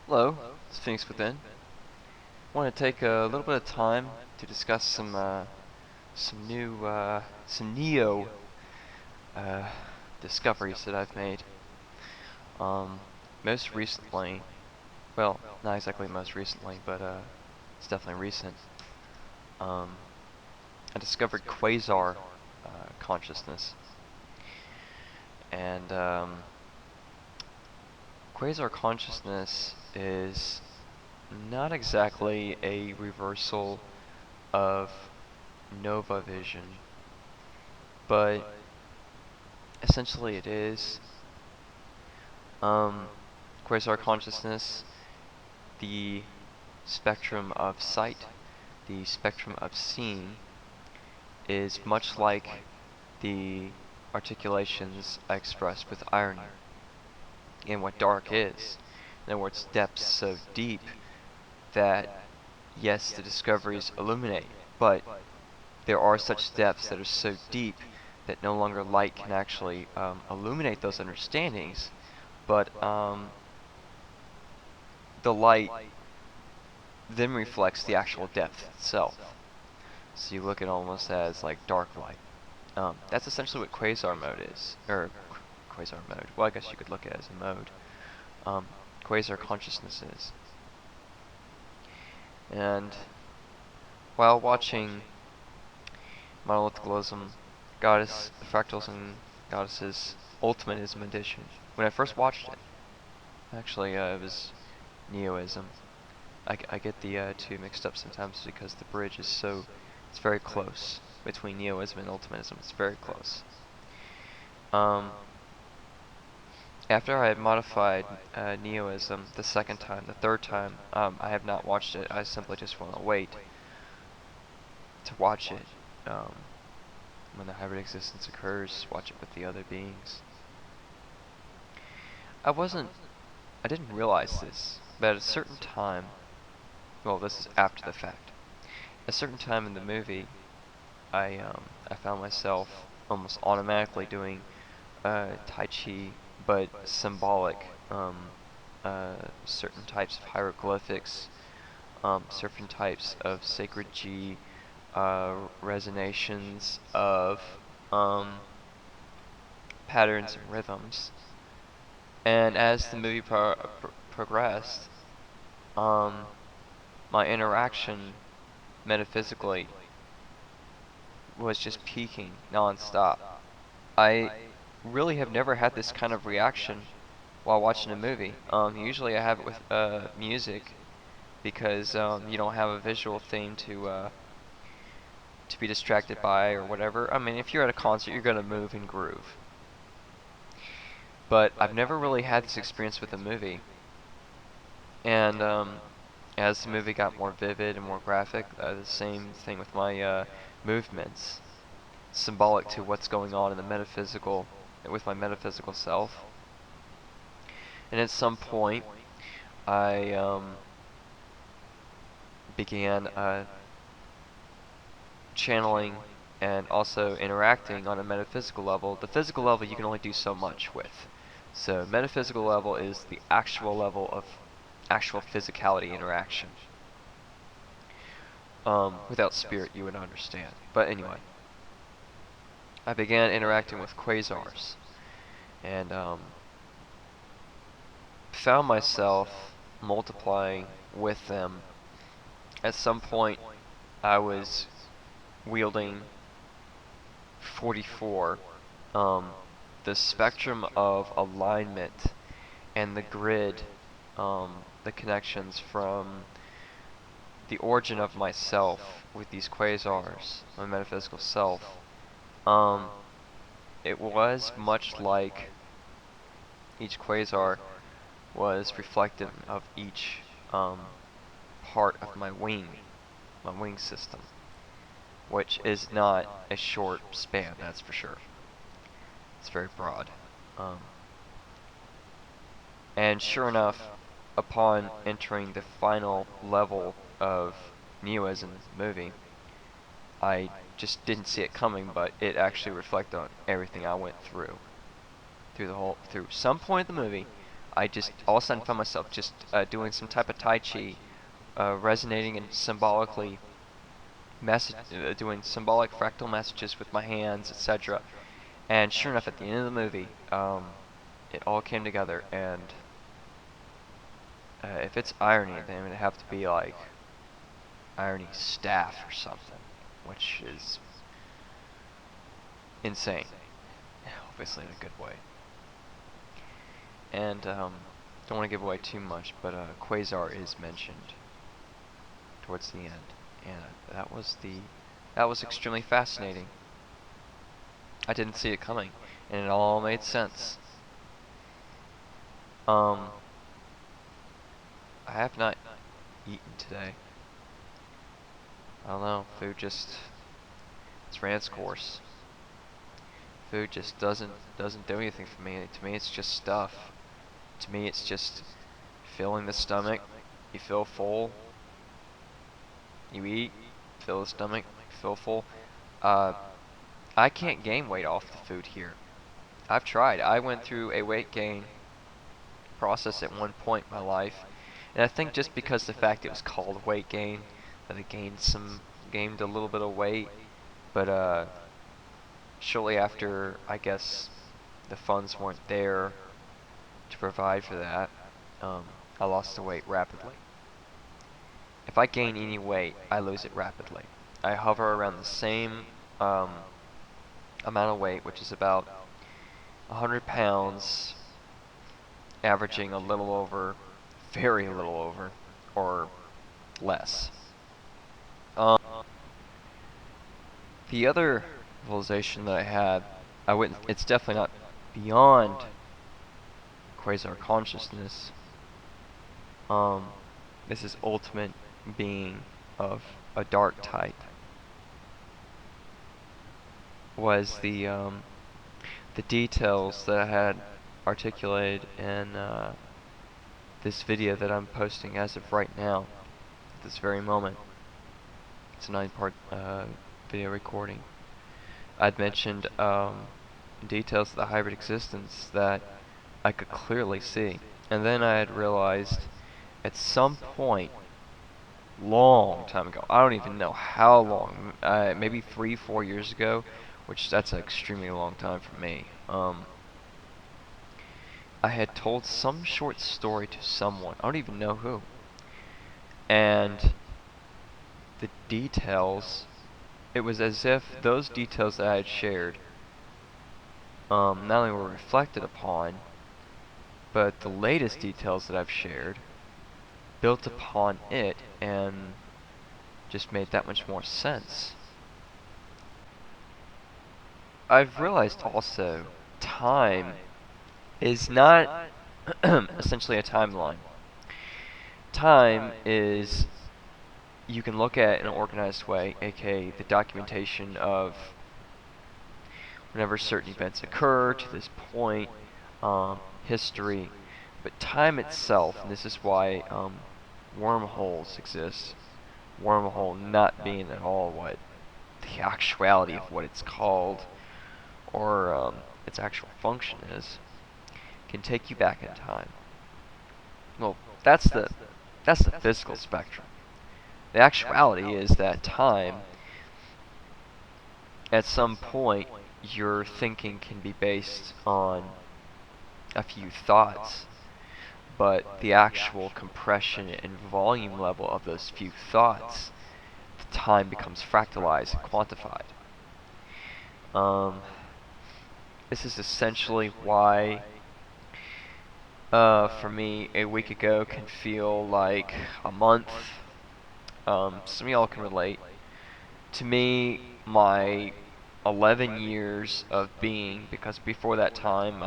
Hello, it's Phoenix Within. I want to take a little bit of time to discuss some Neo uh, discoveries that I've made. Um, Most recently, well, not exactly most recently, but it's definitely recent. Um, I discovered Quasar consciousness, and Quasar consciousness is not exactly a reversal of Nova vision, but essentially it is. Um, Quasar consciousness, the spectrum of sight, the spectrum of seeing, is much like the articulations I expressed with irony, and what dark is. In other words, depths so deep that, yes, the discoveries illuminate, but there are such depths that are so deep that no longer light can actually illuminate those understandings, but the light then reflects the actual depth itself. So you look at it almost as like dark light. That's essentially what quasar mode is, or quasar mode. Well, I guess you could look at it as a mode. Quasar consciousness is. And while watching Monolithicalism, Goddess, Fractals and Goddesses Ultimatism Edition, when I first watched it, actually it was Neoism. I get the two mixed up sometimes because the bridge is it's very close between Neoism and Ultimatism. It's very close. Um, After I had modified Neoism the second time, the third time, I have not watched it. I simply just want to wait to watch it. When the hybrid existence occurs, watch it with the other beings. I wasn't, I didn't realize this, but at a certain time, well, this is after the fact. At a certain time in the movie, I found myself almost automatically doing Tai Chi, but symbolic, certain types of hieroglyphics, certain types of sacred G, resonations of patterns and rhythms. And as the movie progressed, um, my interaction metaphysically was just peaking nonstop. I really have never had this kind of reaction while watching a movie. Usually I have it with music because you don't have a visual theme to be distracted by or whatever. I mean, if you're at a concert, you're gonna move and groove. But I've never really had this experience with a movie. And as the movie got more vivid and more graphic, the same thing with my movements, symbolic to what's going on in the metaphysical, with my metaphysical self. And at some point, I began channeling and also interacting on a metaphysical level. The physical level you can only do so much with. So metaphysical level is the actual level of actual physicality interaction. Without spirit you would understand. But anyway, I began interacting with quasars and found myself multiplying with them. At some point I was wielding 44. The spectrum of alignment and the grid, the connections from the origin of myself with these quasars, my metaphysical self, it was much like each quasar was reflective of each part of my wing system, which is not a short span, that's for sure. It's very broad. Um, and sure enough, upon entering the final level of Neoism movie, I just didn't see it coming, but it actually reflected on everything I went through. Through some point of the movie, I just all of a sudden found myself just doing some type of Tai Chi, resonating and symbolically doing symbolic fractal messages with my hands, etc. And sure enough, at the end of the movie, it all came together. And if it's irony, then it would have to be like irony staff or something, which is insane. Obviously in a good way. And don't want to give away too much, but Quasar is mentioned towards the end, and that was extremely fascinating. I didn't see it coming, and it all made sense. I have not eaten today. I don't know. Food just it's ran its course. Food just doesn't do anything for me. To me, it's just stuff. To me, it's just filling the stomach. You feel full. You eat, fill the stomach, feel full. I can't gain weight off the food here. I've tried. I went through a weight gain process at one point in my life, and I think just because the fact it was called weight gain, that I gained a little bit of weight, but shortly after, I guess the funds weren't there to provide for that, I lost the weight rapidly. If I gain any weight, I lose it rapidly. I hover around the same amount of weight, which is about 100 pounds, averaging a little over, very little over, or less. The other realization that I had, it's definitely not beyond Quasar consciousness. This is ultimate being of a dark type. Was the details that I had articulated in this video that I'm posting as of right now, at this very moment. It's a 9-part video recording. I'd mentioned details of the hybrid existence that I could clearly see, and then I had realized at some point, long time ago, I don't even know how long, maybe 3-4 years ago, which that's an extremely long time for me. I had told some short story to someone, I don't even know who, and the details, it was as if those details that I had shared not only were reflected upon, but the latest details that I've shared built upon it and just made that much more sense. I've realized also time is not essentially a timeline. Time is, you can look at in an organized way, aka the documentation of whenever certain events occur to this point, history, but time itself, and this is why wormholes exist, wormhole not being at all what the actuality of what it's called or its actual function is, can take you back in time. Well, that's the physical spectrum. The actuality is that time, at some point, your thinking can be based on a few thoughts, but the actual compression and volume level of those few thoughts, the time becomes fractalized and quantified. This is essentially why, for me, a week ago can feel like a month. Some of y'all can relate. To me, my 11 years of being, because before that time,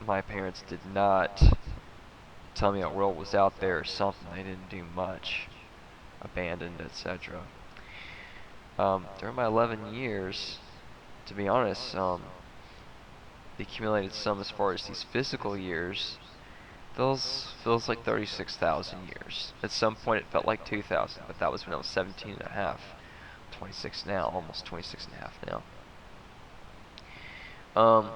my parents did not tell me a world was out there or something. They didn't do much. Abandoned, etc. During my 11 years, to be honest, the accumulated sum as far as these physical years feels like 36,000 years. At some point it felt like 2,000, but that was when I was 17 and a half. 26 now, almost 26 and a half now.